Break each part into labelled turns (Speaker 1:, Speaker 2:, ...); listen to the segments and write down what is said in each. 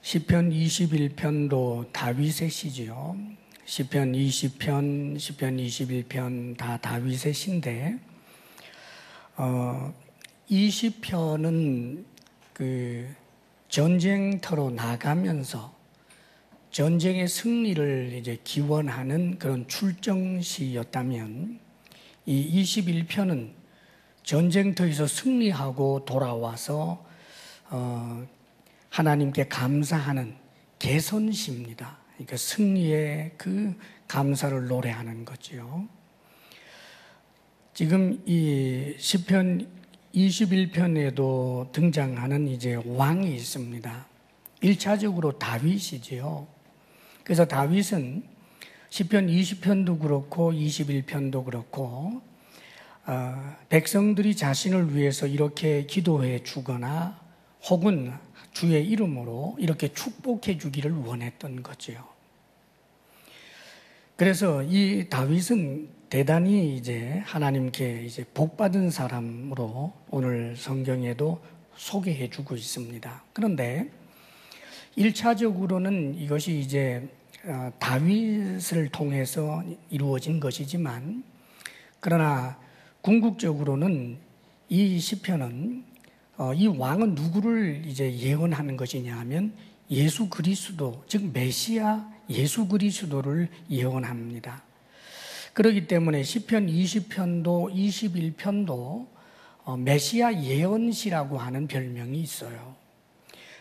Speaker 1: 시편 21편도 다윗의 시지요. 시편 20편, 시편 21편 다 다윗의 시인데 20편은 그 전쟁터로 나가면서 전쟁의 승리를 이제 기원하는 그런 출정시였다면 이 21편은 전쟁터에서 승리하고 돌아와서 하나님께 감사하는 개선시입니다. 그러니까 승리의 그 감사를 노래하는 거죠. 지금 이 시편 21편에도 등장하는 이제 왕이 있습니다. 1차적으로 다윗이지요. 그래서 다윗은 시편 20편도 그렇고 21편도 그렇고 백성들이 자신을 위해서 이렇게 기도해 주거나 혹은 주의 이름으로 이렇게 축복해 주기를 원했던 거죠. 그래서 이 다윗은 대단히 이제 하나님께 이제 복받은 사람으로 오늘 성경에도 소개해 주고 있습니다. 그런데 1차적으로는 이것이 이제 다윗을 통해서 이루어진 것이지만 그러나 궁극적으로는 이 시편은 이 왕은 누구를 이제 예언하는 것이냐 하면 예수 그리스도, 즉 메시아 예수 그리스도를 예언합니다. 그렇기 때문에 시편 20편도 21편도 메시아 예언시라고 하는 별명이 있어요.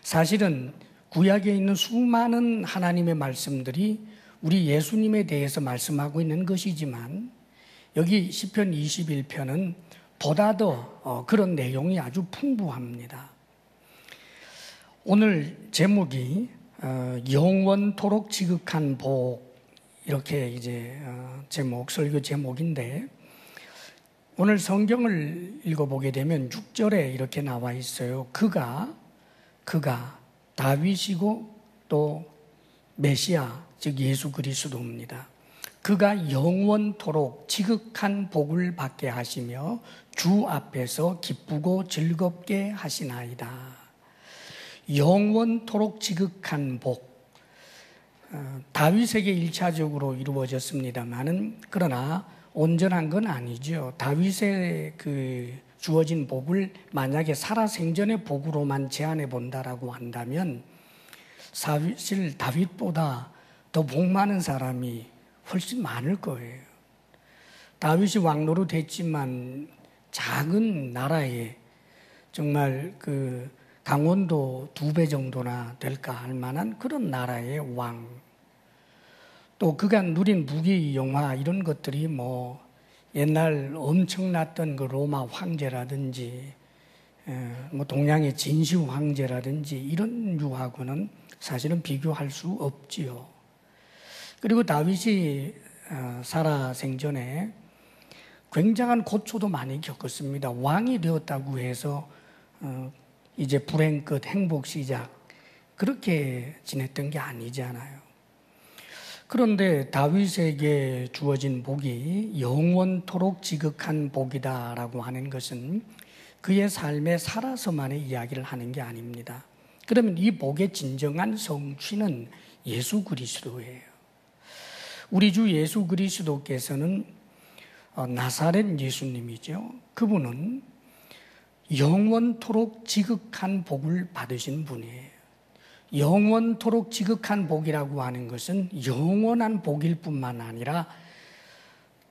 Speaker 1: 사실은 구약에 있는 수많은 하나님의 말씀들이 우리 예수님에 대해서 말씀하고 있는 것이지만 여기 시편 21편은 보다 더 그런 내용이 아주 풍부합니다. 오늘 제목이 영원토록 지극한 복, 이렇게 이제 설교 제목인데 오늘 성경을 읽어보게 되면 6절에 이렇게 나와 있어요. 그가 다윗이고 또 메시아, 즉 예수 그리스도입니다. 그가 영원토록 지극한 복을 받게 하시며 주 앞에서 기쁘고 즐겁게 하시나이다. 영원토록 지극한 복. 다윗에게 1차적으로 이루어졌습니다만은 그러나 온전한 건 아니죠. 다윗의 그 주어진 복을 만약에 살아생전의 복으로만 제한해 본다라고 한다면 사실 다윗보다 더 복 많은 사람이 훨씬 많을 거예요. 다윗이 왕노릇 했지만 작은 나라에 정말 그 강원도 2배 정도나 될까 할 만한 그런 나라의 왕. 또 그가 누린 무기 영화 이런 것들이 뭐 옛날 엄청났던 그 로마 황제라든지 뭐 동양의 진시 황제라든지 이런 유하고는 사실은 비교할 수 없지요. 그리고 다윗이 살아생전에 굉장한 고초도 많이 겪었습니다. 왕이 되었다고 해서 이제 불행 끝 행복 시작 그렇게 지냈던 게 아니잖아요. 그런데 다윗에게 주어진 복이 영원토록 지극한 복이다라고 하는 것은 그의 삶에 살아서만의 이야기를 하는 게 아닙니다. 그러면 이 복의 진정한 성취는 예수 그리스도예요. 우리 주 예수 그리스도께서는 나사렛 예수님이죠. 그분은 영원토록 지극한 복을 받으신 분이에요. 영원토록 지극한 복이라고 하는 것은 영원한 복일 뿐만 아니라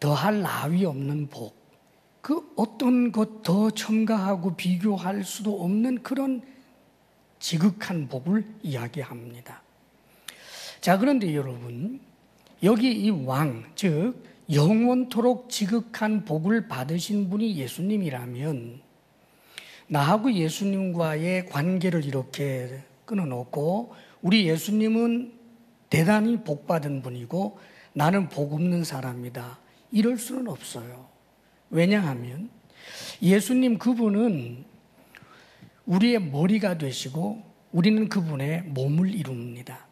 Speaker 1: 더할 나위 없는 복, 그 어떤 것 더 첨가하고 비교할 수도 없는 그런 지극한 복을 이야기합니다. 자, 그런데 여러분, 여기 이 왕, 즉 영원토록 지극한 복을 받으신 분이 예수님이라면 나하고 예수님과의 관계를 이렇게 끊어놓고 우리 예수님은 대단히 복받은 분이고 나는 복 없는 사람이다, 이럴 수는 없어요. 왜냐하면 예수님 그분은 우리의 머리가 되시고 우리는 그분의 몸을 이룹니다.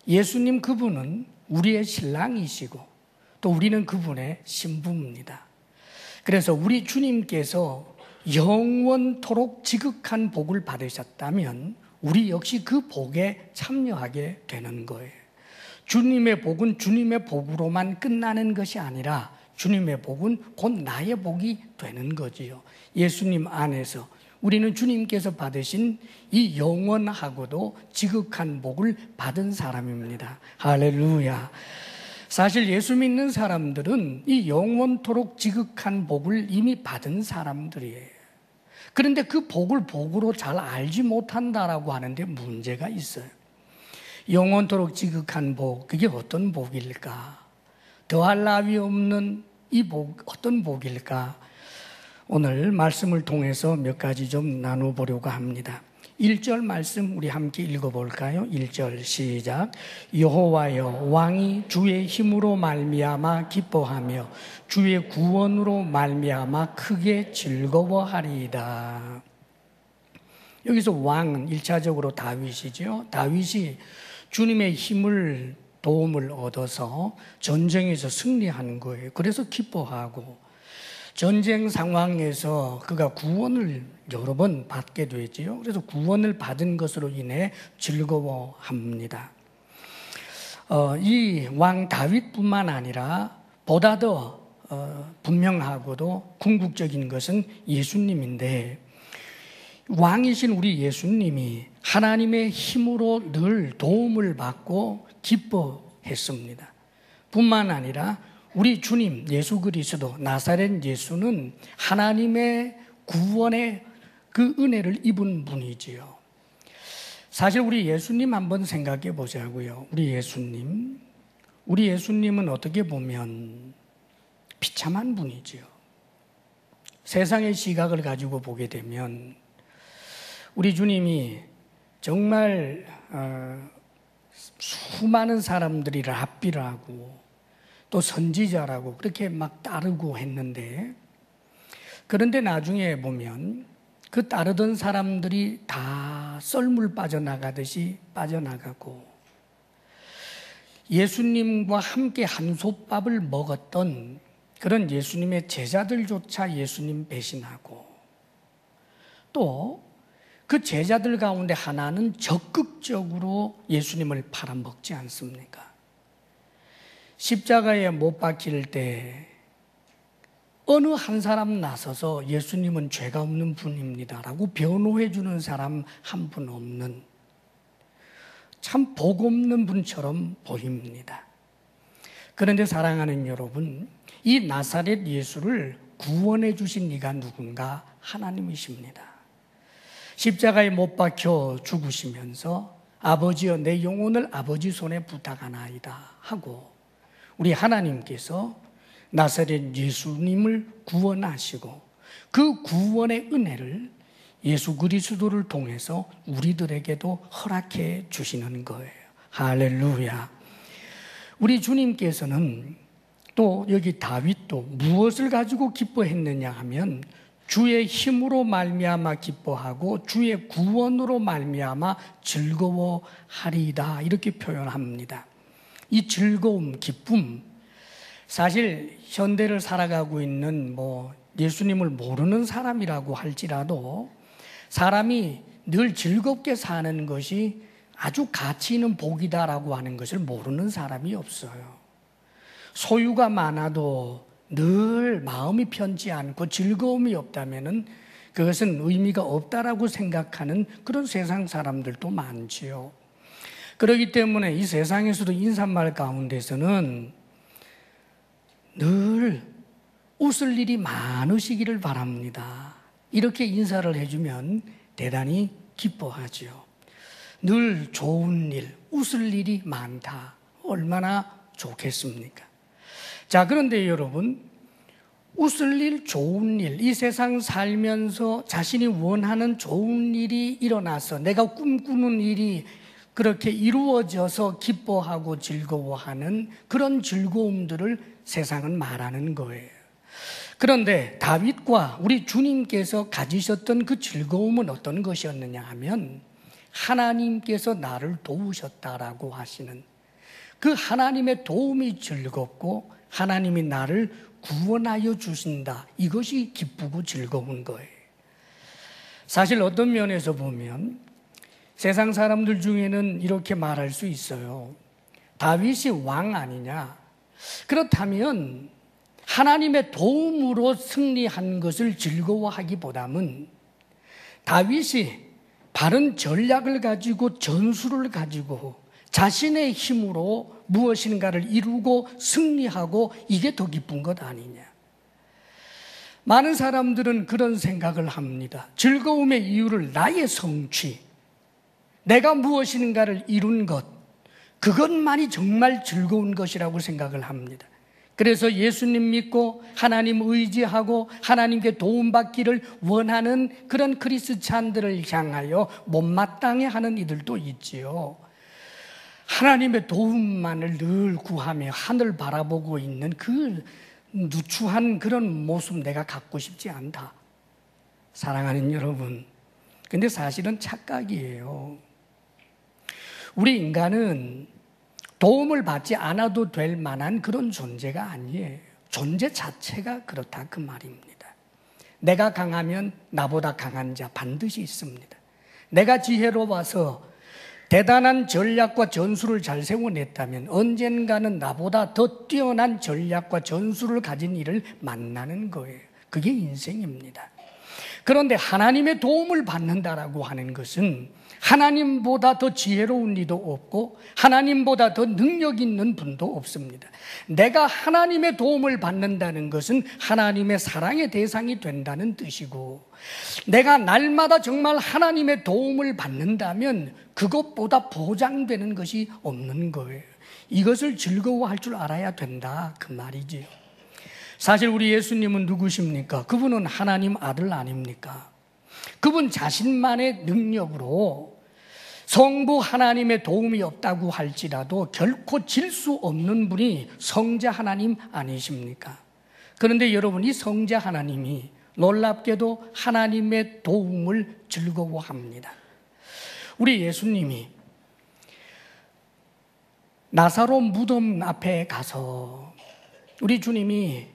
Speaker 1: 예수님 그분은 우리의 신랑이시고 또 우리는 그분의 신부입니다. 그래서 우리 주님께서 영원토록 지극한 복을 받으셨다면 우리 역시 그 복에 참여하게 되는 거예요. 주님의 복은 주님의 복으로만 끝나는 것이 아니라 주님의 복은 곧 나의 복이 되는 거지요. 예수님 안에서 우리는 주님께서 받으신 이 영원하고도 지극한 복을 받은 사람입니다. 할렐루야. 사실 예수 믿는 사람들은 이 영원토록 지극한 복을 이미 받은 사람들이에요. 그런데 그 복을 복으로 잘 알지 못한다라고 하는데 문제가 있어요. 영원토록 지극한 복, 그게 어떤 복일까? 더할 나위 없는 이 복, 어떤 복일까? 오늘 말씀을 통해서 몇 가지 좀 나눠보려고 합니다. 1절 말씀 우리 함께 읽어볼까요? 1절 시작. 여호와여, 왕이 주의 힘으로 말미암아 기뻐하며 주의 구원으로 말미암아 크게 즐거워하리이다. 여기서 왕은 1차적으로 다윗이죠. 다윗이 주님의 힘을, 도움을 얻어서 전쟁에서 승리하는 거예요. 그래서 기뻐하고 전쟁 상황에서 그가 구원을 여러 번 받게 되지요. 그래서 구원을 받은 것으로 인해 즐거워합니다. 이 왕 다윗뿐만 아니라 보다 더 분명하고도 궁극적인 것은 예수님인데, 왕이신 우리 예수님이 하나님의 힘으로 늘 도움을 받고 기뻐했습니다. 뿐만 아니라 우리 주님 예수 그리스도 나사렛 예수는 하나님의 구원의 그 은혜를 입은 분이지요. 사실 우리 예수님 한번 생각해 보자고요. 우리 예수님은 어떻게 보면 비참한 분이지요. 세상의 시각을 가지고 보게 되면 우리 주님이 정말 수많은 사람들이 랍비라고 또 선지자라고 그렇게 막 따르고 했는데, 그런데 나중에 보면 그 따르던 사람들이 다 썰물 빠져나가듯이 빠져나가고, 예수님과 함께 한솥밥을 먹었던 그런 예수님의 제자들조차 예수님 배신하고, 또 그 제자들 가운데 하나는 적극적으로 예수님을 팔아먹지 않습니까? 십자가에 못 박힐 때 어느 한 사람 나서서 예수님은 죄가 없는 분입니다라고 변호해 주는 사람 한 분 없는, 참 복 없는 분처럼 보입니다. 그런데 사랑하는 여러분, 이 나사렛 예수를 구원해 주신 이가 누군가? 하나님이십니다. 십자가에 못 박혀 죽으시면서 아버지여 내 영혼을 아버지 손에 부탁하나이다 하고 우리 하나님께서 나사렛 예수님을 구원하시고 그 구원의 은혜를 예수 그리스도를 통해서 우리들에게도 허락해 주시는 거예요. 할렐루야. 우리 주님께서는 또 여기 다윗도 무엇을 가지고 기뻐했느냐 하면 주의 힘으로 말미암아 기뻐하고 주의 구원으로 말미암아 즐거워하리이다, 이렇게 표현합니다. 이 즐거움, 기쁨, 사실 현대를 살아가고 있는 예수님을 모르는 사람이라고 할지라도 사람이 늘 즐겁게 사는 것이 아주 가치 있는 복이다라고 하는 것을 모르는 사람이 없어요. 소유가 많아도 늘 마음이 편치 않고 즐거움이 없다면은 그것은 의미가 없다라고 생각하는 그런 세상 사람들도 많지요. 그렇기 때문에 이 세상에서도 인사말 가운데서는 늘 웃을 일이 많으시기를 바랍니다. 이렇게 인사를 해주면 대단히 기뻐하죠. 늘 좋은 일, 웃을 일이 많다. 얼마나 좋겠습니까? 자, 그런데 여러분, 웃을 일, 좋은 일, 이 세상 살면서 자신이 원하는 좋은 일이 일어나서 내가 꿈꾸는 일이 그렇게 이루어져서 기뻐하고 즐거워하는 그런 즐거움들을 세상은 말하는 거예요. 그런데 다윗과 우리 주님께서 가지셨던 그 즐거움은 어떤 것이었느냐 하면 하나님께서 나를 도우셨다라고 하시는 그 하나님의 도움이 즐겁고 하나님이 나를 구원하여 주신다, 이것이 기쁘고 즐거운 거예요. 사실 어떤 면에서 보면 세상 사람들 중에는 이렇게 말할 수 있어요. 다윗이 왕 아니냐? 그렇다면 하나님의 도움으로 승리한 것을 즐거워하기보다는 다윗이 바른 전략을 가지고 전술을 가지고 자신의 힘으로 무엇인가를 이루고 승리하고 이게 더 기쁜 것 아니냐. 많은 사람들은 그런 생각을 합니다. 즐거움의 이유를 나의 성취, 내가 무엇인가를 이룬 것, 그것만이 정말 즐거운 것이라고 생각을 합니다. 그래서 예수님 믿고 하나님 의지하고 하나님께 도움받기를 원하는 그런 크리스찬들을 향하여 못마땅해 하는 이들도 있지요. 하나님의 도움만을 늘 구하며 하늘 바라보고 있는 그 누추한 그런 모습 내가 갖고 싶지 않다. 사랑하는 여러분, 근데 사실은 착각이에요. 우리 인간은 도움을 받지 않아도 될 만한 그런 존재가 아니에요. 존재 자체가 그렇다 그 말입니다. 내가 강하면 나보다 강한 자 반드시 있습니다. 내가 지혜로워서 대단한 전략과 전술을 잘 세워냈다면 언젠가는 나보다 더 뛰어난 전략과 전술을 가진 이를 만나는 거예요. 그게 인생입니다. 그런데 하나님의 도움을 받는다라고 하는 것은 하나님보다 더 지혜로운 이도 없고 하나님보다 더 능력 있는 분도 없습니다. 내가 하나님의 도움을 받는다는 것은 하나님의 사랑의 대상이 된다는 뜻이고, 내가 날마다 정말 하나님의 도움을 받는다면 그것보다 보장되는 것이 없는 거예요. 이것을 즐거워할 줄 알아야 된다 그 말이지요. 사실 우리 예수님은 누구십니까? 그분은 하나님 아들 아닙니까? 그분 자신만의 능력으로 성부 하나님의 도움이 없다고 할지라도 결코 질 수 없는 분이 성자 하나님 아니십니까? 그런데 여러분, 이 성자 하나님이 놀랍게도 하나님의 도움을 즐거워합니다. 우리 예수님이 나사로 무덤 앞에 가서 우리 주님이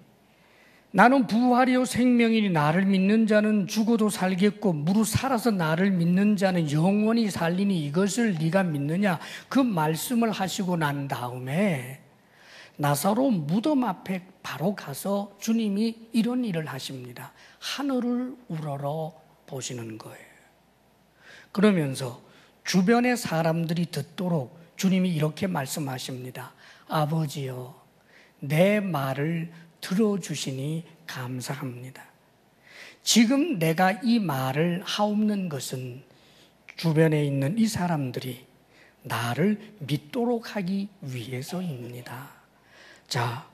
Speaker 1: 나는 부활이요 생명이니 나를 믿는 자는 죽어도 살겠고 무릇 살아서 나를 믿는 자는 영원히 살리니 이것을 네가 믿느냐, 그 말씀을 하시고 난 다음에 나사로 무덤 앞에 바로 가서 주님이 이런 일을 하십니다. 하늘을 우러러 보시는 거예요. 그러면서 주변의 사람들이 듣도록 주님이 이렇게 말씀하십니다. 아버지여, 내 말을 들어주시니 감사합니다. 지금 내가 이 말을 하옵는 것은 주변에 있는 이 사람들이 나를 믿도록 하기 위해서입니다. 자,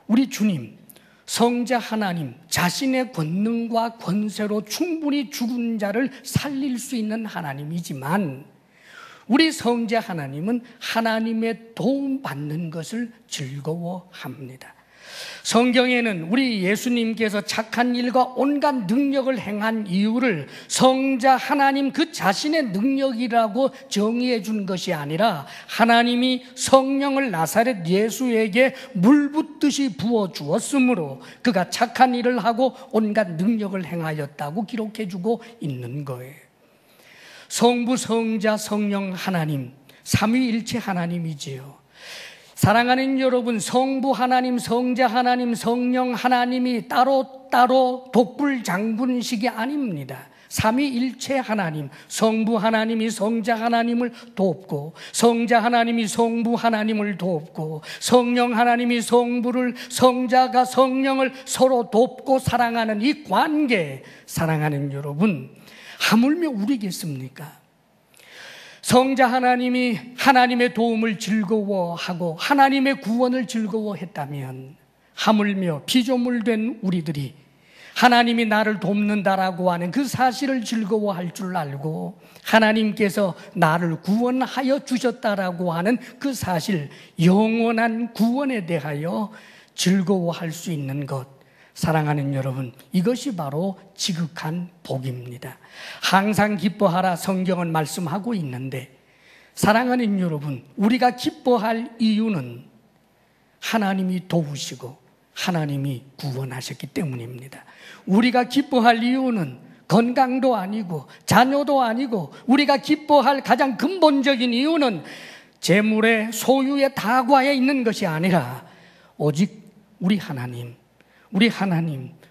Speaker 1: 우리 주님, 성자 하나님, 자신의 권능과 권세로 충분히 죽은 자를 살릴 수 있는 하나님이지만 우리 성자 하나님은 하나님의 도움 받는 것을 즐거워합니다. 성경에는 우리 예수님께서 착한 일과 온갖 능력을 행한 이유를 성자 하나님 그 자신의 능력이라고 정의해 준 것이 아니라 하나님이 성령을 나사렛 예수에게 물 붓듯이 부어 주었으므로 그가 착한 일을 하고 온갖 능력을 행하였다고 기록해 주고 있는 거예요. 성부, 성자, 성령 하나님, 삼위일체 하나님이지요. 사랑하는 여러분, 성부 하나님, 성자 하나님, 성령 하나님이 따로 독불장군식이 아닙니다. 삼위일체 하나님, 성부 하나님이 성자 하나님을 돕고, 성자 하나님이 성부 하나님을 돕고, 성령 하나님이 성부를, 성자가 성령을 서로 돕고 사랑하는 이 관계, 사랑하는 여러분, 하물며 우리겠습니까? 성자 하나님이 하나님의 도움을 즐거워하고 하나님의 구원을 즐거워했다면 하물며 피조물된 우리들이 하나님이 나를 돕는다라고 하는 그 사실을 즐거워할 줄 알고 하나님께서 나를 구원하여 주셨다라고 하는 그 사실, 영원한 구원에 대하여 즐거워할 수 있는 것, 사랑하는 여러분, 이것이 바로 지극한 복입니다. 항상 기뻐하라 성경은 말씀하고 있는데, 사랑하는 여러분, 우리가 기뻐할 이유는 하나님이 도우시고 하나님이 구원하셨기 때문입니다. 우리가 기뻐할 이유는 건강도 아니고 자녀도 아니고 우리가 기뻐할 가장 근본적인 이유는 재물의 소유의 다과에 있는 것이 아니라 오직 우리 하나님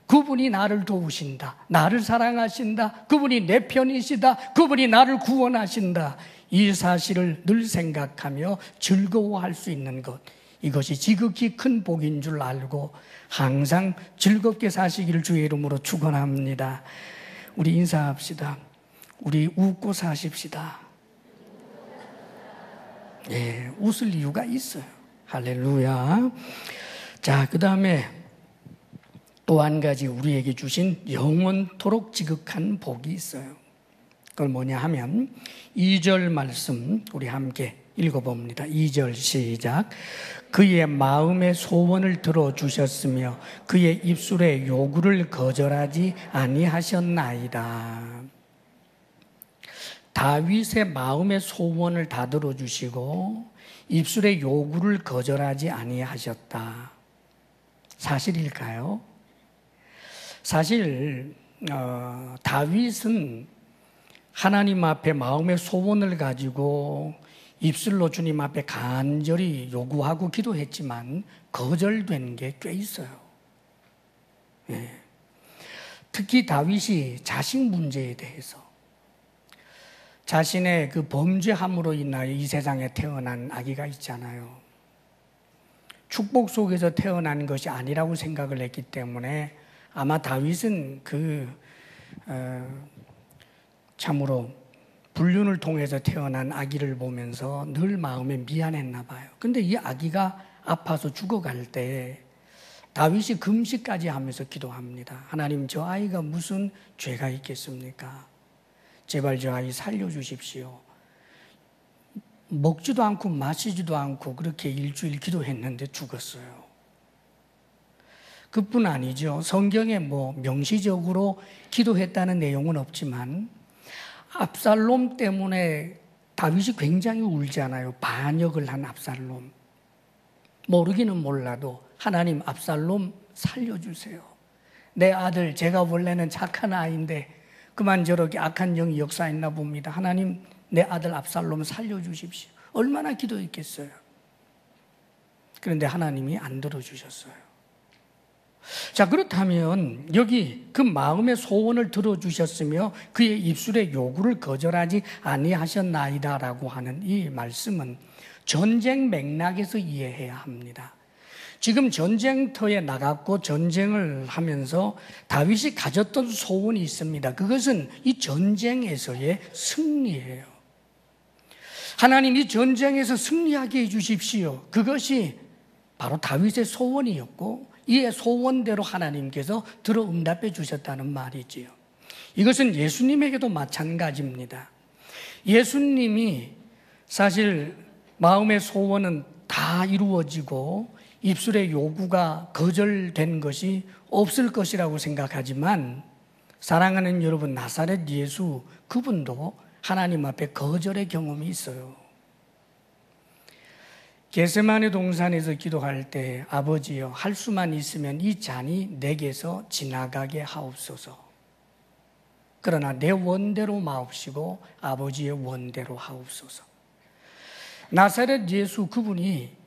Speaker 1: 그분이 나를 도우신다, 나를 사랑하신다, 그분이 내 편이시다, 그분이 나를 구원하신다, 이 사실을 늘 생각하며 즐거워할 수 있는 것, 이것이 지극히 큰 복인 줄 알고 항상 즐겁게 사시기를 주의 이름으로 축원합니다. 우리 인사합시다. 우리 웃고 사십시다. 예, 웃을 이유가 있어요. 할렐루야. 자, 그 다음에 또 한 가지 우리에게 주신 영원토록 지극한 복이 있어요. 그걸 뭐냐 하면 2절 말씀 우리 함께 읽어봅니다. 2절 시작. 그의 마음의 소원을 들어주셨으며 그의 입술의 요구를 거절하지 아니하셨나이다. 다윗의 마음의 소원을 다 들어주시고 입술의 요구를 거절하지 아니하셨다. 사실일까요? 사실 다윗은 하나님 앞에 마음의 소원을 가지고 입술로 주님 앞에 간절히 요구하고 기도했지만 거절된 게 꽤 있어요. 예. 특히 다윗이 자식 문제에 대해서 자신의 그 범죄함으로 인하여 이 세상에 태어난 아기가 있잖아요. 축복 속에서 태어난 것이 아니라고 생각을 했기 때문에 아마 다윗은 참으로 불륜을 통해서 태어난 아기를 보면서 늘 마음에 미안했나 봐요. 근데 이 아기가 아파서 죽어갈 때 다윗이 금식까지 하면서 기도합니다. 하나님, 저 아이가 무슨 죄가 있겠습니까? 제발 저 아이 살려주십시오. 먹지도 않고 마시지도 않고 그렇게 일주일 기도했는데 죽었어요. 그뿐 아니죠. 성경에 명시적으로 기도했다는 내용은 없지만 압살롬 때문에 다윗이 굉장히 울잖아요. 반역을 한 압살롬. 모르기는 몰라도 하나님, 압살롬 살려주세요. 내 아들, 제가 원래는 착한 아이인데 그만 저렇게 악한 영이 역사했나 봅니다. 하나님, 내 아들 압살롬 살려주십시오. 얼마나 기도했겠어요. 그런데 하나님이 안 들어주셨어요. 자, 그렇다면 여기 그 마음의 소원을 들어주셨으며 그의 입술의 요구를 거절하지 아니하셨나이다라고 하는 이 말씀은 전쟁 맥락에서 이해해야 합니다. 지금 전쟁터에 나갔고 전쟁을 하면서 다윗이 가졌던 소원이 있습니다. 그것은 이 전쟁에서의 승리예요. 하나님, 이 전쟁에서 승리하게 해주십시오. 그것이 바로 다윗의 소원이었고 이의 소원대로 하나님께서 들어 응답해 주셨다는 말이지요. 이것은 예수님에게도 마찬가지입니다. 예수님이 사실 마음의 소원은 다 이루어지고 입술의 요구가 거절된 것이 없을 것이라고 생각하지만 사랑하는 여러분, 나사렛 예수 그분도 하나님 앞에 거절의 경험이 있어요. 겟세마네 동산에서 기도할 때 아버지여, 할 수만 있으면 이 잔이 내게서 지나가게 하옵소서. 그러나 내 원대로 마옵시고 아버지의 원대로 하옵소서. 나사렛 예수 그분이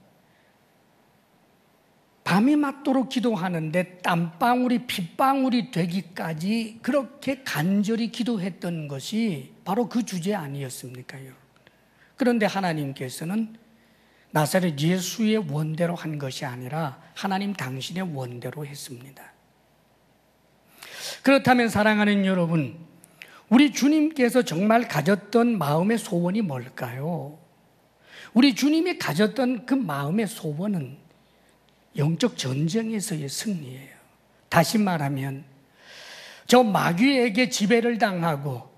Speaker 1: 밤이 맞도록 기도하는데 땀방울이 핏방울이 되기까지 그렇게 간절히 기도했던 것이 바로 그 주제 아니었습니까? 그런데 하나님께서는 나사렛 예수의 원대로 한 것이 아니라 하나님 당신의 원대로 했습니다. 그렇다면 사랑하는 여러분, 우리 주님께서 정말 가졌던 마음의 소원이 뭘까요? 우리 주님이 가졌던 그 마음의 소원은 영적 전쟁에서의 승리예요. 다시 말하면 저 마귀에게 지배를 당하고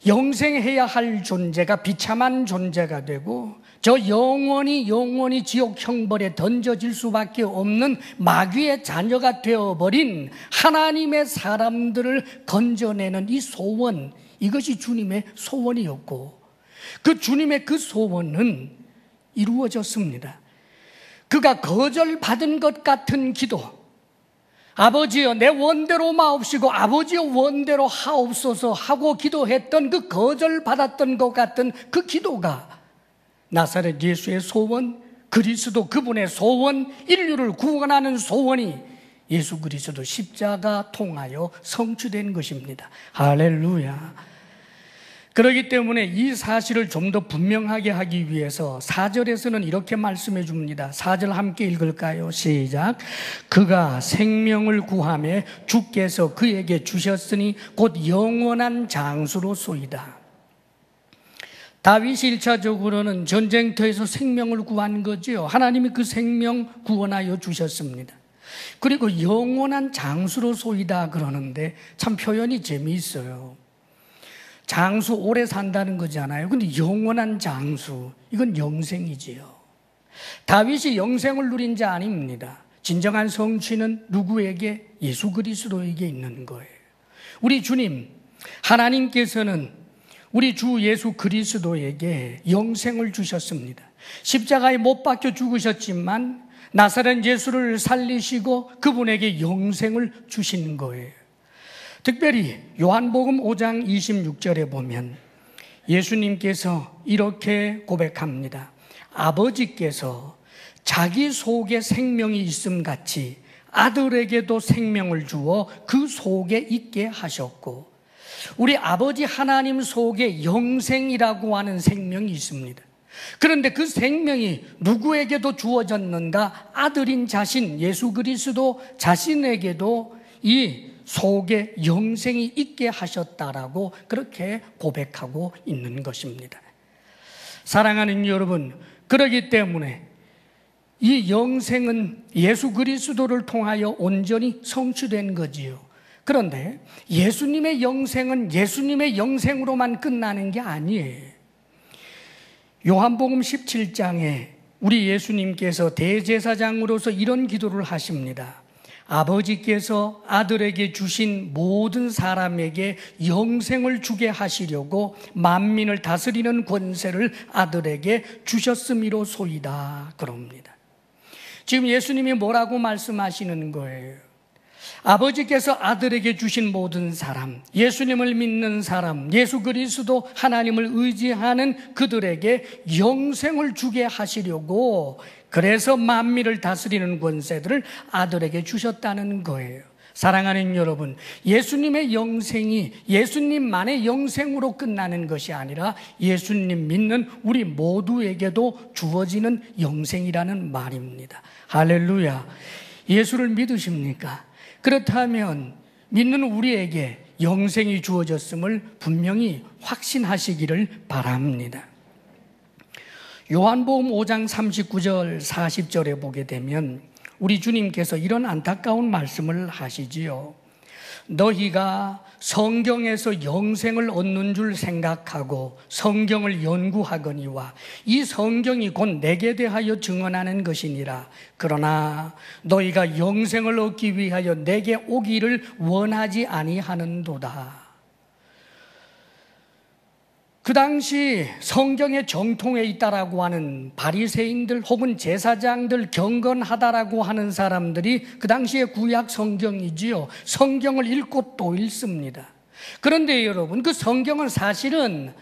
Speaker 1: 영생해야 할 존재가 비참한 존재가 되고 저 영원히 지옥 형벌에 던져질 수밖에 없는 마귀의 자녀가 되어버린 하나님의 사람들을 건져내는 이 소원, 이것이 주님의 소원이었고 그 주님의 그 소원은 이루어졌습니다. 그가 거절받은 것 같은 기도, 아버지여 내 원대로 마옵시고 아버지여 원대로 하옵소서 하고 기도했던 그 거절받았던 것 같은 그 기도가 나사렛 예수의 소원, 그리스도 그분의 소원, 인류를 구원하는 소원이 예수 그리스도 십자가 통하여 성취된 것입니다. 할렐루야. 그렇기 때문에 이 사실을 좀 더 분명하게 하기 위해서 4절에서는 이렇게 말씀해 줍니다. 4절 함께 읽을까요? 시작. 그가 생명을 구하며 주께서 그에게 주셨으니 곧 영원한 장수로소이다. 다윗이 1차적으로는 전쟁터에서 생명을 구한 거지요. 하나님이 그 생명 구원하여 주셨습니다. 그리고 영원한 장수로소이다 그러는데 참 표현이 재미있어요. 장수 오래 산다는 거잖아요. 근데 영원한 장수, 이건 영생이지요. 다윗이 영생을 누린 자 아닙니다. 진정한 성취는 누구에게? 예수 그리스도에게 있는 거예요. 우리 주님, 하나님께서는 우리 주 예수 그리스도에게 영생을 주셨습니다. 십자가에 못 박혀 죽으셨지만 나사렛 예수를 살리시고 그분에게 영생을 주신 거예요. 특별히 요한복음 5장 26절에 보면 예수님께서 이렇게 고백합니다. 아버지께서 자기 속에 생명이 있음 같이 아들에게도 생명을 주어 그 속에 있게 하셨고, 우리 아버지 하나님 속에 영생이라고 하는 생명이 있습니다. 그런데 그 생명이 누구에게도 주어졌는가? 아들인 자신 예수 그리스도 자신에게도 이 속에 영생이 있게 하셨다라고 그렇게 고백하고 있는 것입니다. 사랑하는 여러분, 그렇기 때문에 이 영생은 예수 그리스도를 통하여 온전히 성취된 거지요. 그런데 예수님의 영생은 예수님의 영생으로만 끝나는 게 아니에요. 요한복음 17장에 우리 예수님께서 대제사장으로서 이런 기도를 하십니다. 아버지께서 아들에게 주신 모든 사람에게 영생을 주게 하시려고 만민을 다스리는 권세를 아들에게 주셨음이로소이다 그럽니다. 지금 예수님이 뭐라고 말씀하시는 거예요? 아버지께서 아들에게 주신 모든 사람, 예수님을 믿는 사람, 예수 그리스도 하나님을 의지하는 그들에게 영생을 주게 하시려고, 그래서 만민을 다스리는 권세들을 아들에게 주셨다는 거예요. 사랑하는 여러분, 예수님의 영생이 예수님만의 영생으로 끝나는 것이 아니라 예수님 믿는 우리 모두에게도 주어지는 영생이라는 말입니다. 할렐루야. 예수를 믿으십니까? 그렇다면 믿는 우리에게 영생이 주어졌음을 분명히 확신하시기를 바랍니다. 요한복음 5장 39절 40절에 보게 되면 우리 주님께서 이런 안타까운 말씀을 하시지요. 너희가 성경에서 영생을 얻는 줄 생각하고 성경을 연구하거니와 이 성경이 곧 내게 대하여 증언하는 것이니라. 그러나 너희가 영생을 얻기 위하여 내게 오기를 원하지 아니하는도다. 그 당시 성경의 정통에 있다라고 하는 바리새인들 혹은 제사장들, 경건하다라고 하는 사람들이 그 당시에 구약 성경이지요. 성경을 읽고 또 읽습니다. 그런데 여러분, 그 성경은 사실은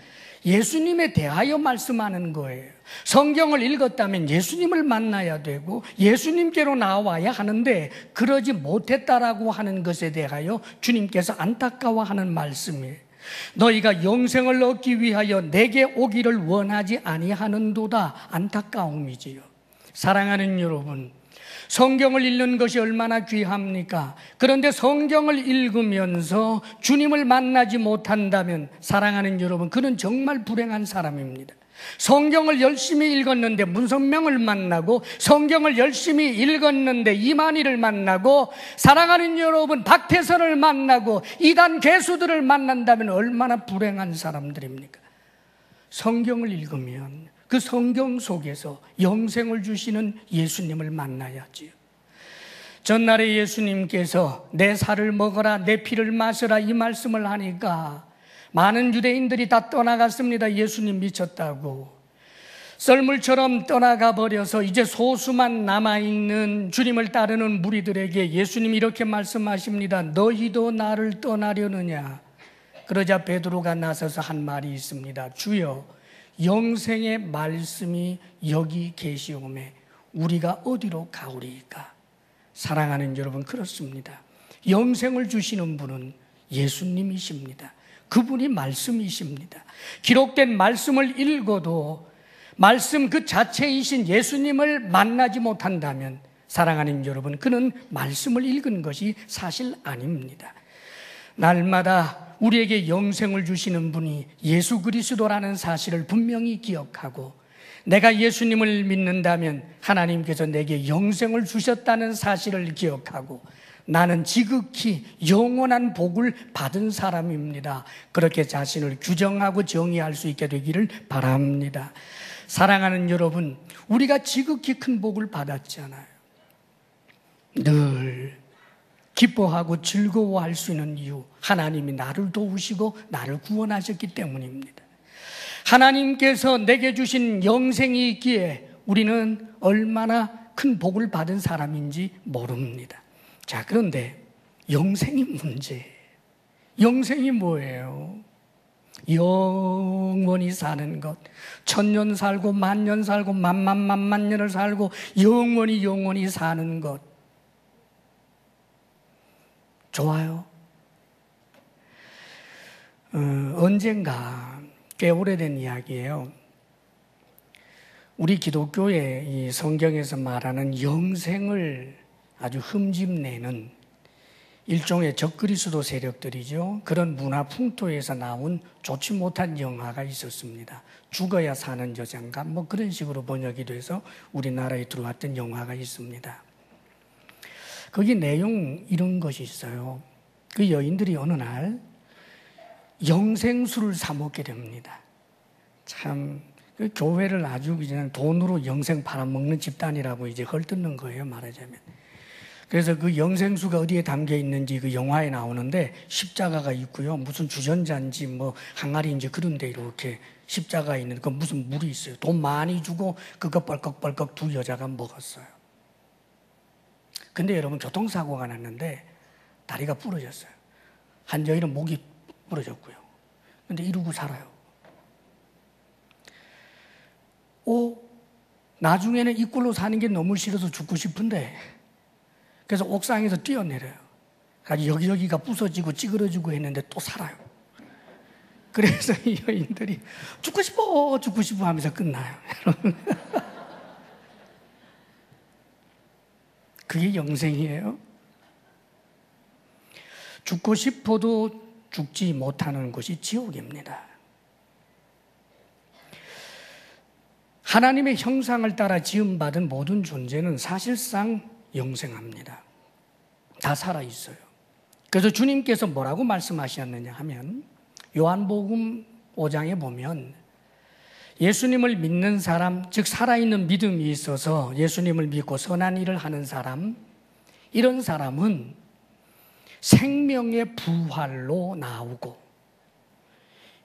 Speaker 1: 예수님에 대하여 말씀하는 거예요. 성경을 읽었다면 예수님을 만나야 되고 예수님께로 나와야 하는데 그러지 못했다라고 하는 것에 대하여 주님께서 안타까워하는 말씀이에요. 너희가 영생을 얻기 위하여 내게 오기를 원하지 아니하는도다. 안타까움이지요. 사랑하는 여러분, 성경을 읽는 것이 얼마나 귀합니까? 그런데 성경을 읽으면서 주님을 만나지 못한다면 사랑하는 여러분, 그는 정말 불행한 사람입니다. 성경을 열심히 읽었는데 문선명을 만나고, 성경을 열심히 읽었는데 이만희를 만나고, 사랑하는 여러분 박태선을 만나고 이단 괴수들을 만난다면 얼마나 불행한 사람들입니까? 성경을 읽으면 그 성경 속에서 영생을 주시는 예수님을 만나야지요. 전날에 예수님께서 내 살을 먹어라 내 피를 마셔라 이 말씀을 하니까 많은 유대인들이 다 떠나갔습니다. 예수님 미쳤다고. 썰물처럼 떠나가 버려서 이제 소수만 남아있는 주님을 따르는 무리들에게 예수님이 이렇게 말씀하십니다. 너희도 나를 떠나려느냐? 그러자 베드로가 나서서 한 말이 있습니다. 주여, 영생의 말씀이 여기 계시오매 우리가 어디로 가오리이까? 사랑하는 여러분, 그렇습니다. 영생을 주시는 분은 예수님이십니다. 그분이 말씀이십니다. 기록된 말씀을 읽어도 말씀 그 자체이신 예수님을 만나지 못한다면 사랑하는 여러분, 그는 말씀을 읽은 것이 사실 아닙니다. 날마다 우리에게 영생을 주시는 분이 예수 그리스도라는 사실을 분명히 기억하고 내가 예수님을 믿는다면 하나님께서 내게 영생을 주셨다는 사실을 기억하고 나는 지극히 영원한 복을 받은 사람입니다. 그렇게 자신을 규정하고 정의할 수 있게 되기를 바랍니다. 사랑하는 여러분, 우리가 지극히 큰 복을 받았잖아요. 늘 기뻐하고 즐거워할 수 있는 이유, 하나님이 나를 도우시고 나를 구원하셨기 때문입니다. 하나님께서 내게 주신 영생이 있기에 우리는 얼마나 큰 복을 받은 사람인지 모릅니다. 자, 그런데 영생이 문제예요. 영생이 뭐예요? 영원히 사는 것, 1000년 살고 만년 살고 만년을 살고 영원히 사는 것, 좋아요. 언젠가 꽤 오래된 이야기예요. 우리 기독교의 이 성경에서 말하는 영생을 아주 흠집내는 일종의 적그리스도 세력들이죠. 그런 문화 풍토에서 나온 좋지 못한 영화가 있었습니다. 죽어야 사는 여잔가 뭐 그런 식으로 번역이 돼서 우리나라에 들어왔던 영화가 있습니다. 거기 내용 이런 것이 있어요. 그 여인들이 어느 날 영생술을 사 먹게 됩니다. 참, 그 교회를 아주 그냥 돈으로 영생 팔아먹는 집단이라고 이제 헐뜯는 거예요, 말하자면. 그래서 그 영생수가 어디에 담겨 있는지 그 영화에 나오는데 십자가가 있고요. 무슨 주전자인지 뭐 항아리인지 그런 데 이렇게 십자가 있는 그 무슨 물이 있어요. 돈 많이 주고 그거 뻘꺽뻘꺽 두 여자가 먹었어요. 근데 여러분, 교통사고가 났는데 다리가 부러졌어요. 한 여인은 목이 부러졌고요. 근데 이러고 살아요. 나중에는 이 꼴로 사는 게 너무 싫어서 죽고 싶은데 그래서 옥상에서 뛰어내려요. 여기가 부서지고 찌그러지고 했는데 또 살아요. 그래서 이 여인들이 죽고 싶어 하면서 끝나요. 그게 영생이에요. 죽고 싶어도 죽지 못하는 곳이 지옥입니다. 하나님의 형상을 따라 지음받은 모든 존재는 사실상 영생합니다. 다 살아있어요. 그래서 주님께서 뭐라고 말씀하셨느냐 하면 요한복음 5장에 보면 예수님을 믿는 사람, 즉 살아있는 믿음이 있어서 예수님을 믿고 선한 일을 하는 사람, 이런 사람은 생명의 부활로 나오고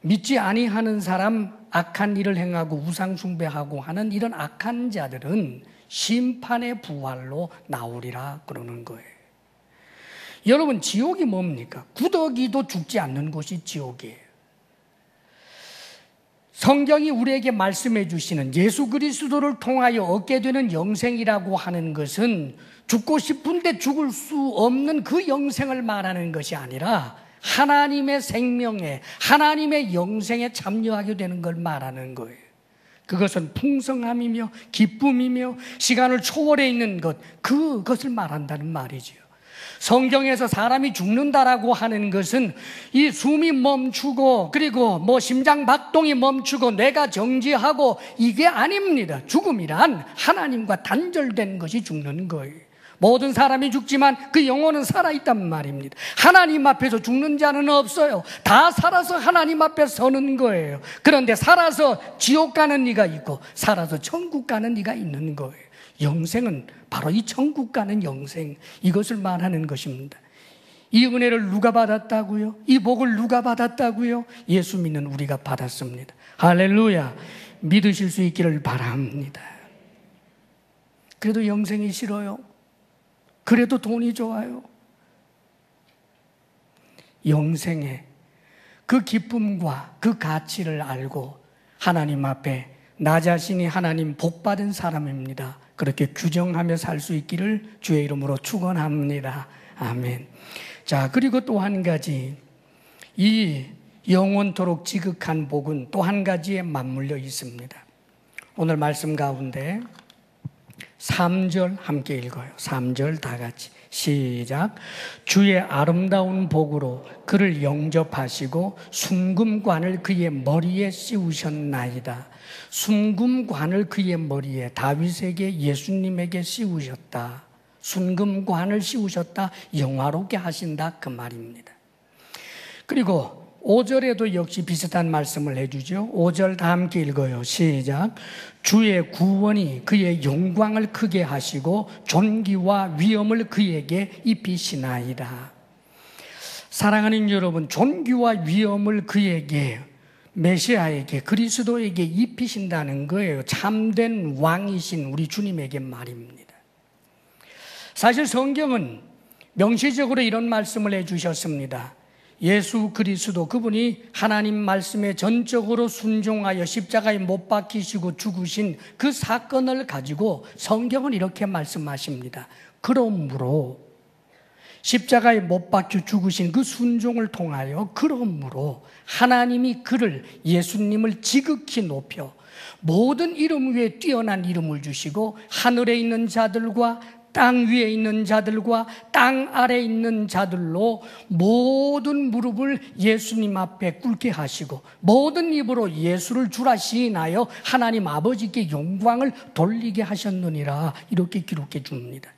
Speaker 1: 믿지 아니하는 사람, 악한 일을 행하고 우상 숭배하고 하는 이런 악한 자들은 심판의 부활로 나오리라 그러는 거예요. 여러분, 지옥이 뭡니까? 구더기도 죽지 않는 곳이 지옥이에요. 성경이 우리에게 말씀해 주시는 예수 그리스도를 통하여 얻게 되는 영생이라고 하는 것은 죽고 싶은데 죽을 수 없는 그 영생을 말하는 것이 아니라 하나님의 생명에, 하나님의 영생에 참여하게 되는 걸 말하는 거예요. 그것은 풍성함이며 기쁨이며 시간을 초월해 있는 것, 그것을 말한다는 말이지요. 성경에서 사람이 죽는다라고 하는 것은 이 숨이 멈추고 그리고 뭐 심장 박동이 멈추고 뇌가 정지하고 이게 아닙니다. 죽음이란 하나님과 단절된 것이 죽는 거예요. 모든 사람이 죽지만 그 영혼은 살아있단 말입니다. 하나님 앞에서 죽는 자는 없어요. 다 살아서 하나님 앞에 서는 거예요. 그런데 살아서 지옥 가는 이가 있고 살아서 천국 가는 이가 있는 거예요. 영생은 바로 이 천국 가는 영생, 이것을 말하는 것입니다. 이 은혜를 누가 받았다고요? 이 복을 누가 받았다고요? 예수 믿는 우리가 받았습니다. 할렐루야. 믿으실 수 있기를 바랍니다. 그래도 영생이 싫어요? 그래도 돈이 좋아요? 영생의 그 기쁨과 그 가치를 알고 하나님 앞에 나 자신이 하나님 복받은 사람입니다, 그렇게 규정하며 살 수 있기를 주의 이름으로 축원합니다. 아멘. 자, 그리고 또 한 가지, 이 영원토록 지극한 복은 또 한 가지에 맞물려 있습니다. 오늘 말씀 가운데 3절 함께 읽어요. 3절 다 같이 시작. 주의 아름다운 복으로 그를 영접하시고 순금관을 그의 머리에 씌우셨나이다. 순금관을 그의 머리에, 다윗에게, 예수님에게 씌우셨다. 순금관을 씌우셨다, 영화롭게 하신다, 그 말입니다. 그리고 5절에도 역시 비슷한 말씀을 해주죠. 5절 다 함께 읽어요. 시작. 주의 구원이 그의 영광을 크게 하시고 존귀와 위엄을 그에게 입히시나이다. 사랑하는 여러분, 존귀와 위엄을 그에게, 메시아에게, 그리스도에게 입히신다는 거예요. 참된 왕이신 우리 주님에게 말입니다. 사실 성경은 명시적으로 이런 말씀을 해주셨습니다. 예수 그리스도, 그분이 하나님 말씀에 전적으로 순종하여 십자가에 못 박히시고 죽으신 그 사건을 가지고 성경은 이렇게 말씀하십니다. 그러므로 십자가에 못 박혀 죽으신 그 순종을 통하여, 그러므로 하나님이 그를, 예수님을 지극히 높여 모든 이름 위에 뛰어난 이름을 주시고 하늘에 있는 자들과 땅 위에 있는 자들과 땅 아래에 있는 자들로 모든 무릎을 예수님 앞에 꿇게 하시고 모든 입으로 예수를 주라 시인하여 하나님 아버지께 영광을 돌리게 하셨느니라, 이렇게 기록해 줍니다.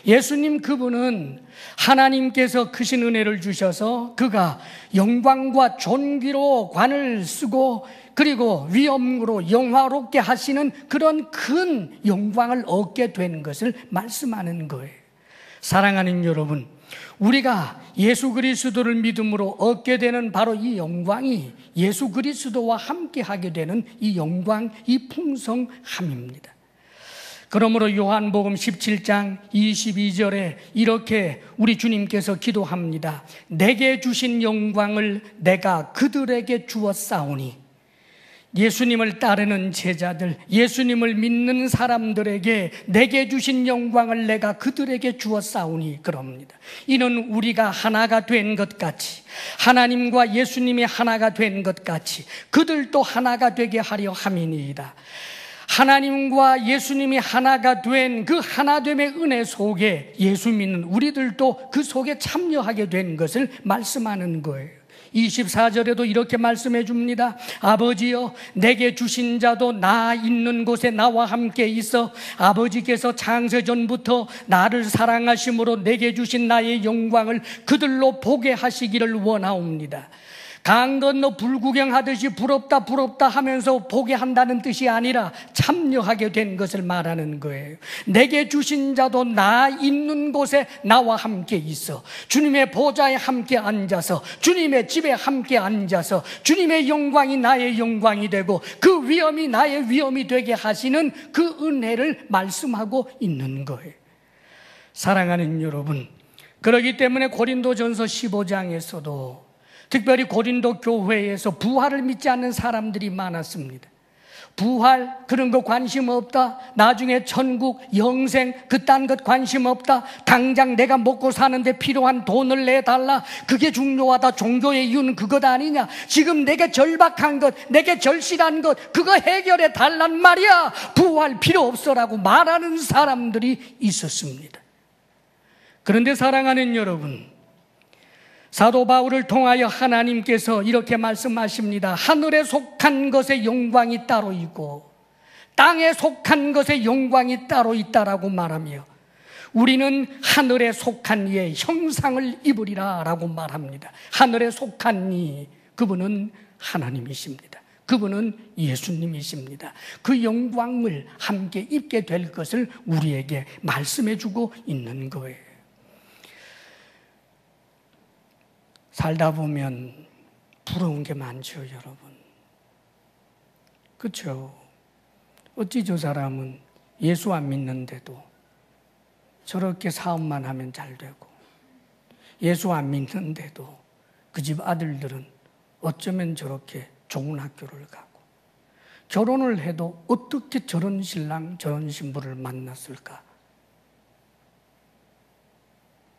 Speaker 1: 예수님, 그분은 하나님께서 크신 은혜를 주셔서 그가 영광과 존귀로 관을 쓰고 그리고 위엄으로 영화롭게 하시는 그런 큰 영광을 얻게 된 것을 말씀하는 거예요. 사랑하는 여러분, 우리가 예수 그리스도를 믿음으로 얻게 되는 바로 이 영광이 예수 그리스도와 함께 하게 되는 이 영광, 이 풍성함입니다. 그러므로 요한복음 17장 22절에 이렇게 우리 주님께서 기도합니다. 내게 주신 영광을 내가 그들에게 주었사오니, 예수님을 따르는 제자들, 예수님을 믿는 사람들에게 내게 주신 영광을 내가 그들에게 주었사오니, 그럽니다. 이는 우리가 하나가 된 것 같이, 하나님과 예수님이 하나가 된 것 같이 그들도 하나가 되게 하려 함이니이다. 하나님과 예수님이 하나가 된 그 하나됨의 은혜 속에 예수 믿는 우리들도 그 속에 참여하게 된 것을 말씀하는 거예요. 24절에도 이렇게 말씀해 줍니다. 아버지여, 내게 주신 자도 나 있는 곳에 나와 함께 있어 아버지께서 창세전부터 나를 사랑하심으로 내게 주신 나의 영광을 그들로 보게 하시기를 원하옵니다. 강 건너 불구경하듯이 부럽다 부럽다 하면서 보게 한다는 뜻이 아니라 참여하게 된 것을 말하는 거예요. 내게 주신 자도 나 있는 곳에 나와 함께 있어 주님의 보좌에 함께 앉아서 주님의 집에 함께 앉아서 주님의 영광이 나의 영광이 되고 그 위엄이 나의 위엄이 되게 하시는 그 은혜를 말씀하고 있는 거예요. 사랑하는 여러분, 그렇기 때문에 고린도전서 15장에서도 특별히 고린도 교회에서 부활을 믿지 않는 사람들이 많았습니다. 부활, 그런 거 관심 없다. 나중에 천국, 영생, 그딴 것 관심 없다. 당장 내가 먹고 사는데 필요한 돈을 내달라. 그게 중요하다. 종교의 이유는 그것 아니냐. 지금 내게 절박한 것, 내게 절실한 것, 그거 해결해 달란 말이야. 부활 필요 없어라고 말하는 사람들이 있었습니다. 그런데 사랑하는 여러분, 사도 바울을 통하여 하나님께서 이렇게 말씀하십니다. 하늘에 속한 것의 영광이 따로 있고 땅에 속한 것의 영광이 따로 있다라고 말하며 우리는 하늘에 속한 이의 형상을 입으리라 라고 말합니다. 하늘에 속한 이, 그분은 하나님이십니다. 그분은 예수님이십니다. 그 영광을 함께 입게 될 것을 우리에게 말씀해 주고 있는 거예요. 살다 보면 부러운 게 많죠, 여러분. 그렇죠? 어찌 저 사람은 예수 안 믿는데도 저렇게 사업만 하면 잘 되고, 예수 안 믿는데도 그 집 아들들은 어쩌면 저렇게 좋은 학교를 가고, 결혼을 해도 어떻게 저런 신랑 저런 신부를 만났을까?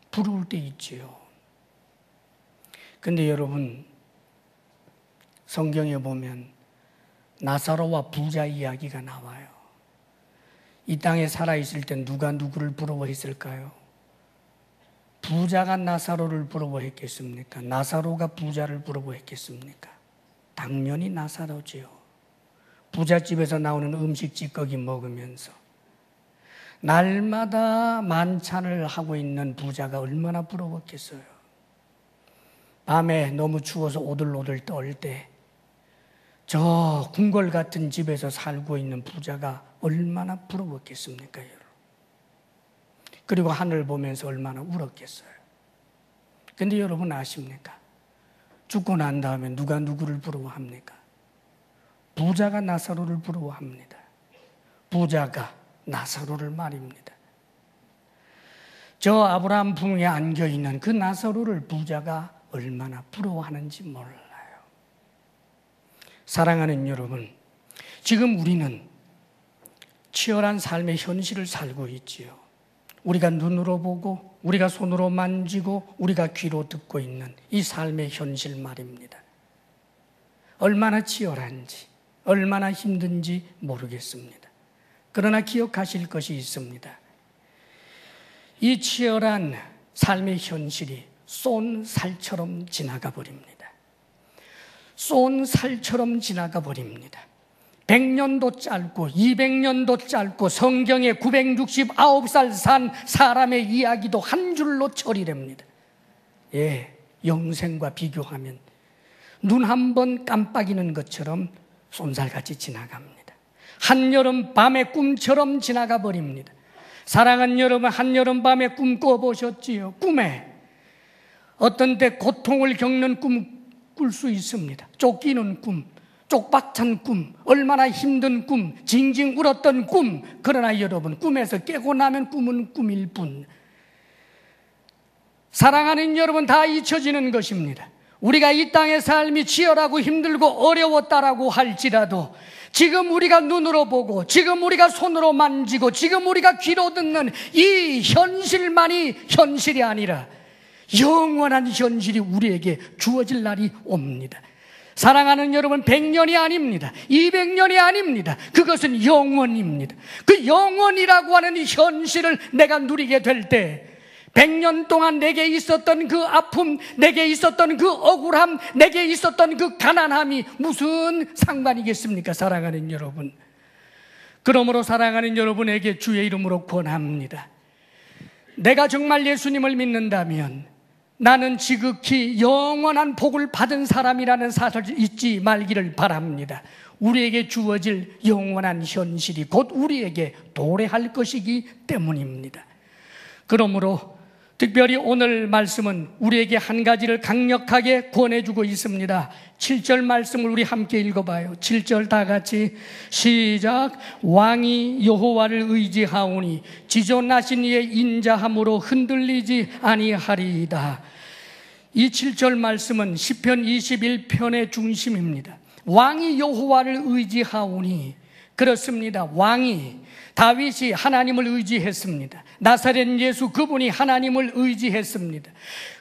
Speaker 1: 부러울 때 있지요. 근데 여러분, 성경에 보면 나사로와 부자 이야기가 나와요. 이 땅에 살아있을 때 누가 누구를 부러워했을까요? 부자가 나사로를 부러워했겠습니까? 나사로가 부자를 부러워했겠습니까? 당연히 나사로지요. 부잣집에서 나오는 음식 찌꺼기 먹으면서 날마다 만찬을 하고 있는 부자가 얼마나 부러웠겠어요. 밤에 너무 추워서 오들오들 떨 때 저 궁궐 같은 집에서 살고 있는 부자가 얼마나 부러웠겠습니까, 여러분? 그리고 하늘 보면서 얼마나 울었겠어요. 근데 여러분 아십니까? 죽고 난 다음에 누가 누구를 부러워합니까? 부자가 나사로를 부러워합니다. 부자가 나사로를 말입니다. 저 아브라함 품에 안겨있는 그 나사로를 부자가 얼마나 부러워하는지 몰라요. 사랑하는 여러분, 지금 우리는 치열한 삶의 현실을 살고 있지요. 우리가 눈으로 보고, 우리가 손으로 만지고, 우리가 귀로 듣고 있는 이 삶의 현실 말입니다. 얼마나 치열한지, 얼마나 힘든지 모르겠습니다. 그러나 기억하실 것이 있습니다. 이 치열한 삶의 현실이 쏜 살처럼 지나가 버립니다. 쏜 살처럼 지나가 버립니다. 100년도 짧고 200년도 짧고 성경에 969살 산 사람의 이야기도 한 줄로 처리됩니다. 예, 영생과 비교하면 눈 한 번 깜빡이는 것처럼 쏜살같이 지나갑니다. 한여름 밤의 꿈처럼 지나가 버립니다. 사랑하는 여러분, 한여름 밤에 꿈 꿔보셨지요? 꿈에 어떤 때 고통을 겪는 꿈 꿀 수 있습니다. 쫓기는 꿈, 쪽박찬 꿈, 얼마나 힘든 꿈, 징징 울었던 꿈. 그러나 여러분, 꿈에서 깨고 나면 꿈은 꿈일 뿐. 사랑하는 여러분, 다 잊혀지는 것입니다. 우리가 이 땅의 삶이 치열하고 힘들고 어려웠다라고 할지라도 지금 우리가 눈으로 보고, 지금 우리가 손으로 만지고, 지금 우리가 귀로 듣는 이 현실만이 현실이 아니라 영원한 현실이 우리에게 주어질 날이 옵니다. 사랑하는 여러분, 100년이 아닙니다. 200년이 아닙니다. 그것은 영원입니다. 그 영원이라고 하는 이 현실을 내가 누리게 될 때 100년 동안 내게 있었던 그 아픔, 내게 있었던 그 억울함, 내게 있었던 그 가난함이 무슨 상관이겠습니까? 사랑하는 여러분. 그러므로 사랑하는 여러분에게 주의 이름으로 권합니다. 내가 정말 예수님을 믿는다면 나는 지극히 영원한 복을 받은 사람이라는 사실을 잊지 말기를 바랍니다. 우리에게 주어질 영원한 현실이 곧 우리에게 도래할 것이기 때문입니다. 그러므로 특별히 오늘 말씀은 우리에게 한 가지를 강력하게 권해주고 있습니다. 7절 말씀을 우리 함께 읽어봐요. 7절 다 같이 시작. 왕이 여호와를 의지하오니 지존하신 이의 인자함으로 흔들리지 아니하리이다. 이 7절 말씀은 시편 21편의 중심입니다. 왕이 여호와를 의지하오니, 그렇습니다. 왕이, 다윗이 하나님을 의지했습니다. 나사렛 예수 그분이 하나님을 의지했습니다.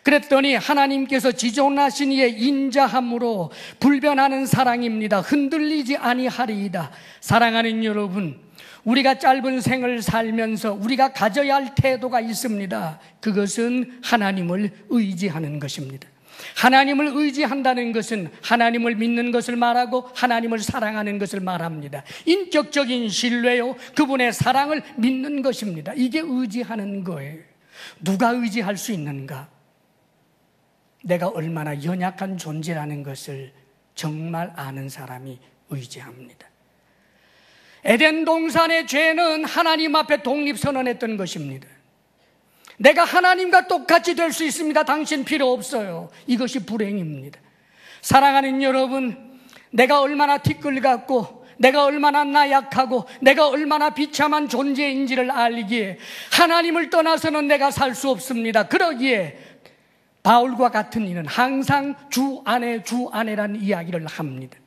Speaker 1: 그랬더니 하나님께서 지존하신 이의 인자함으로 불변하는 사랑입니다. 흔들리지 아니하리이다. 사랑하는 여러분, 우리가 짧은 생을 살면서 우리가 가져야 할 태도가 있습니다. 그것은 하나님을 의지하는 것입니다. 하나님을 의지한다는 것은 하나님을 믿는 것을 말하고 하나님을 사랑하는 것을 말합니다. 인격적인 신뢰요, 그분의 사랑을 믿는 것입니다. 이게 의지하는 거예요. 누가 의지할 수 있는가? 내가 얼마나 연약한 존재라는 것을 정말 아는 사람이 의지합니다. 에덴 동산의 죄는 하나님 앞에 독립선언했던 것입니다. 내가 하나님과 똑같이 될 수 있습니다. 당신 필요 없어요. 이것이 불행입니다. 사랑하는 여러분, 내가 얼마나 티끌 같고 내가 얼마나 나약하고 내가 얼마나 비참한 존재인지를 알기에 하나님을 떠나서는 내가 살 수 없습니다. 그러기에 바울과 같은 이는 항상 주 안에라는 이야기를 합니다.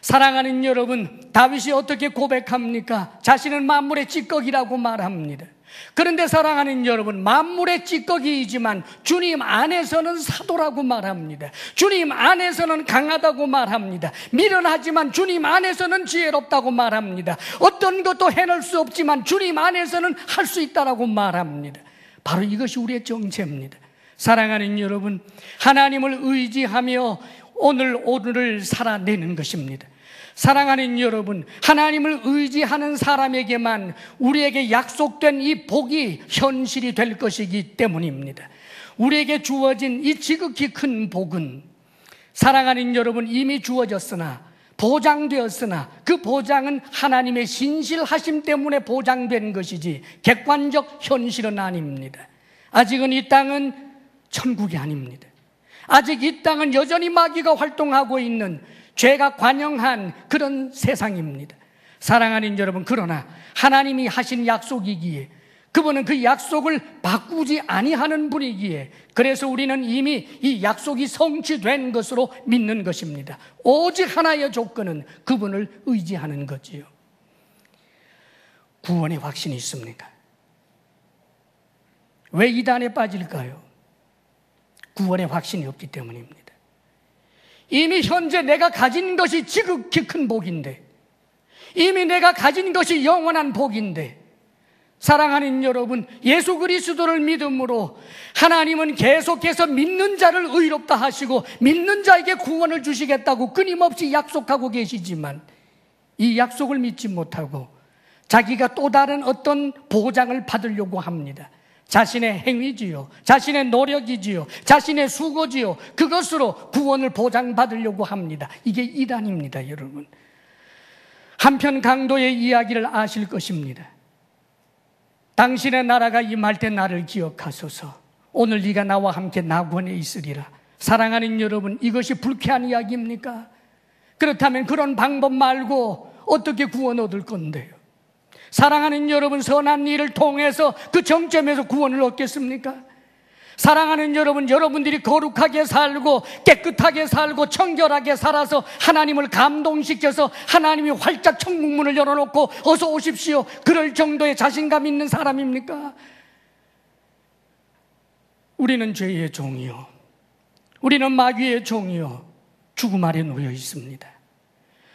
Speaker 1: 사랑하는 여러분, 다윗이 어떻게 고백합니까? 자신은 만물의 찌꺼기라고 말합니다. 그런데 사랑하는 여러분, 만물의 찌꺼기이지만 주님 안에서는 사도라고 말합니다. 주님 안에서는 강하다고 말합니다. 미련하지만 주님 안에서는 지혜롭다고 말합니다. 어떤 것도 해낼 수 없지만 주님 안에서는 할 수 있다라고 말합니다. 바로 이것이 우리의 정체입니다. 사랑하는 여러분, 하나님을 의지하며 오늘을 살아내는 것입니다. 사랑하는 여러분, 하나님을 의지하는 사람에게만 우리에게 약속된 이 복이 현실이 될 것이기 때문입니다. 우리에게 주어진 이 지극히 큰 복은 사랑하는 여러분 이미 주어졌으나 보장되었으나 그 보장은 하나님의 신실하심 때문에 보장된 것이지 객관적 현실은 아닙니다. 아직은 이 땅은 천국이 아닙니다. 아직 이 땅은 여전히 마귀가 활동하고 있는 죄가 관영한 그런 세상입니다. 사랑하는 여러분, 그러나 하나님이 하신 약속이기에 그분은 그 약속을 바꾸지 아니하는 분이기에 그래서 우리는 이미 이 약속이 성취된 것으로 믿는 것입니다. 오직 하나의 조건은 그분을 의지하는 거지요. 구원의 확신이 있습니까? 왜 이단에 빠질까요? 구원의 확신이 없기 때문입니다. 이미 현재 내가 가진 것이 지극히 큰 복인데, 이미 내가 가진 것이 영원한 복인데, 사랑하는 여러분, 예수 그리스도를 믿음으로 하나님은 계속해서 믿는 자를 의롭다 하시고 믿는 자에게 구원을 주시겠다고 끊임없이 약속하고 계시지만 이 약속을 믿지 못하고 자기가 또 다른 어떤 보장을 받으려고 합니다. 자신의 행위지요, 자신의 노력이지요, 자신의 수고지요, 그것으로 구원을 보장받으려고 합니다. 이게 이단입니다, 여러분. 한편 강도의 이야기를 아실 것입니다. 당신의 나라가 임할 때 나를 기억하소서. 오늘 네가 나와 함께 낙원에 있으리라. 사랑하는 여러분, 이것이 불쾌한 이야기입니까? 그렇다면 그런 방법 말고 어떻게 구원 얻을 건데요? 사랑하는 여러분, 선한 일을 통해서 그 정점에서 구원을 얻겠습니까? 사랑하는 여러분, 여러분들이 거룩하게 살고 깨끗하게 살고 청결하게 살아서 하나님을 감동시켜서 하나님이 활짝 천국문을 열어놓고 어서 오십시오, 그럴 정도의 자신감 있는 사람입니까? 우리는 죄의 종이요, 우리는 마귀의 종이요, 죽음 아래 놓여 있습니다.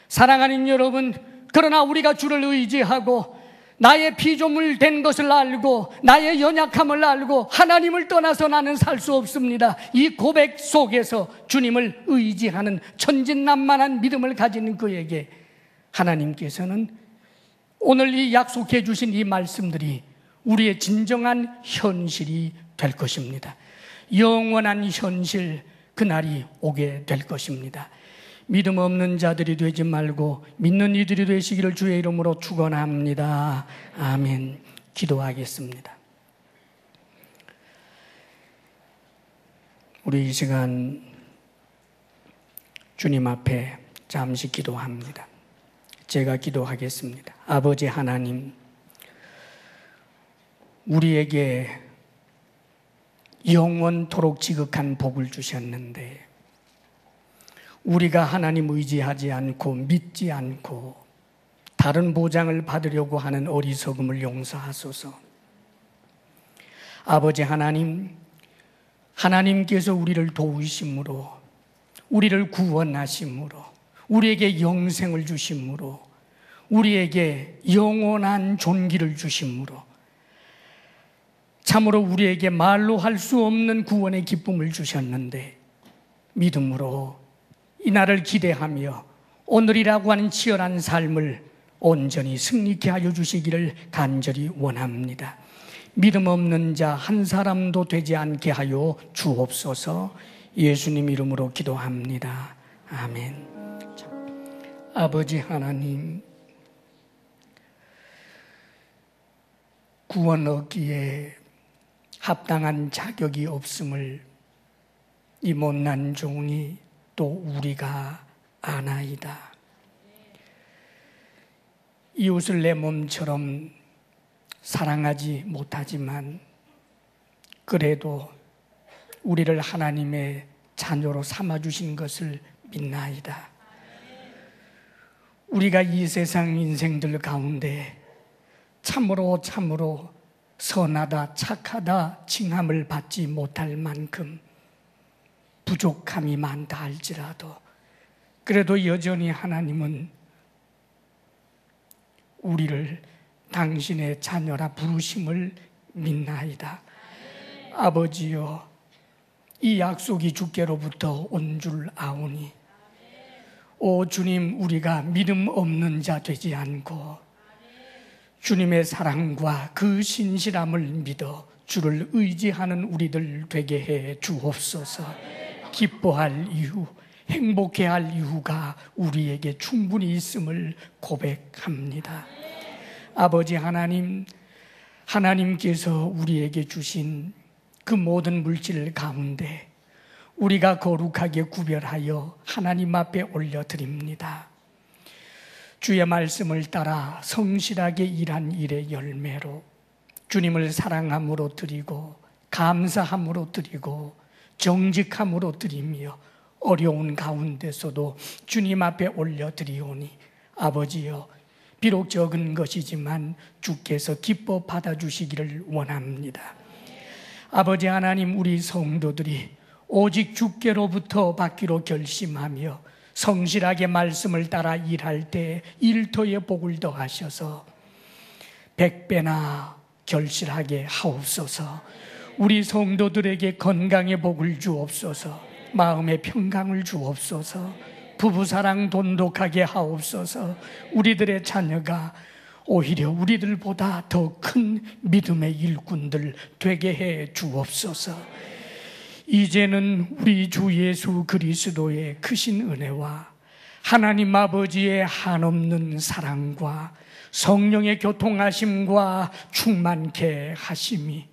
Speaker 1: 사랑하는 여러분, 그러나 우리가 주를 의지하고 나의 피조물 된 것을 알고 나의 연약함을 알고 하나님을 떠나서 나는 살 수 없습니다. 이 고백 속에서 주님을 의지하는 천진난만한 믿음을 가진 그에게 하나님께서는 오늘 이 약속해 주신 이 말씀들이 우리의 진정한 현실이 될 것입니다. 영원한 현실, 그날이 오게 될 것입니다. 믿음 없는 자들이 되지 말고 믿는 이들이 되시기를 주의 이름으로 축원합니다. 아멘. 기도하겠습니다. 우리 이 시간 주님 앞에 잠시 기도합니다. 제가 기도하겠습니다. 아버지 하나님, 우리에게 영원토록 지극한 복을 주셨는데 우리가 하나님 의지하지 않고 믿지 않고 다른 보장을 받으려고 하는 어리석음을 용서하소서. 아버지 하나님, 하나님께서 우리를 도우심으로, 우리를 구원하심으로, 우리에게 영생을 주심으로, 우리에게 영원한 존귀를 주심으로, 참으로 우리에게 말로 할 수 없는 구원의 기쁨을 주셨는데 믿음으로 이날을 기대하며 오늘이라고 하는 치열한 삶을 온전히 승리케 하여 주시기를 간절히 원합니다. 믿음 없는 자 한 사람도 되지 않게 하여 주옵소서. 예수님 이름으로 기도합니다. 아멘. 아버지 하나님, 구원 얻기에 합당한 자격이 없음을 이 못난 종이 또 우리가 아나이다. 이웃을 내 몸처럼 사랑하지 못하지만 그래도 우리를 하나님의 자녀로 삼아주신 것을 믿나이다. 우리가 이 세상 인생들 가운데 참으로 선하다 착하다 칭함을 받지 못할 만큼 부족함이 많다 할지라도 그래도 여전히 하나님은 우리를 당신의 자녀라 부르심을 믿나이다. 아버지여, 이 약속이 주께로부터 온 줄 아오니 오 주님, 우리가 믿음 없는 자 되지 않고 주님의 사랑과 그 신실함을 믿어 주를 의지하는 우리들 되게 해 주옵소서. 기뻐할 이유, 행복해할 이유가 우리에게 충분히 있음을 고백합니다. 아버지 하나님, 하나님께서 우리에게 주신 그 모든 물질 가운데 우리가 거룩하게 구별하여 하나님 앞에 올려드립니다. 주의 말씀을 따라 성실하게 일한 일의 열매로 주님을 사랑함으로 드리고 감사함으로 드리고 정직함으로 드리며 어려운 가운데서도 주님 앞에 올려드리오니 아버지여, 비록 적은 것이지만 주께서 기뻐 받아주시기를 원합니다. 아버지 하나님, 우리 성도들이 오직 주께로부터 받기로 결심하며 성실하게 말씀을 따라 일할 때 일터에 복을 더하셔서 100배나 결실하게 하옵소서. 우리 성도들에게 건강의 복을 주옵소서. 마음의 평강을 주옵소서. 부부사랑 돈독하게 하옵소서. 우리들의 자녀가 오히려 우리들보다 더 큰 믿음의 일꾼들 되게 해 주옵소서. 이제는 우리 주 예수 그리스도의 크신 은혜와 하나님 아버지의 한없는 사랑과 성령의 교통하심과 충만케 하심이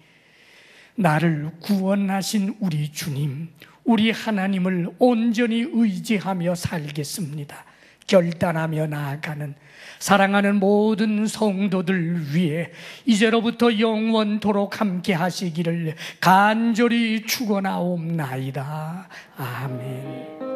Speaker 1: 나를 구원하신 우리 주님, 우리 하나님을 온전히 의지하며 살겠습니다. 결단하며 나아가는 사랑하는 모든 성도들 위해 이제로부터 영원토록 함께 하시기를 간절히 축원하옵나이다. 아멘.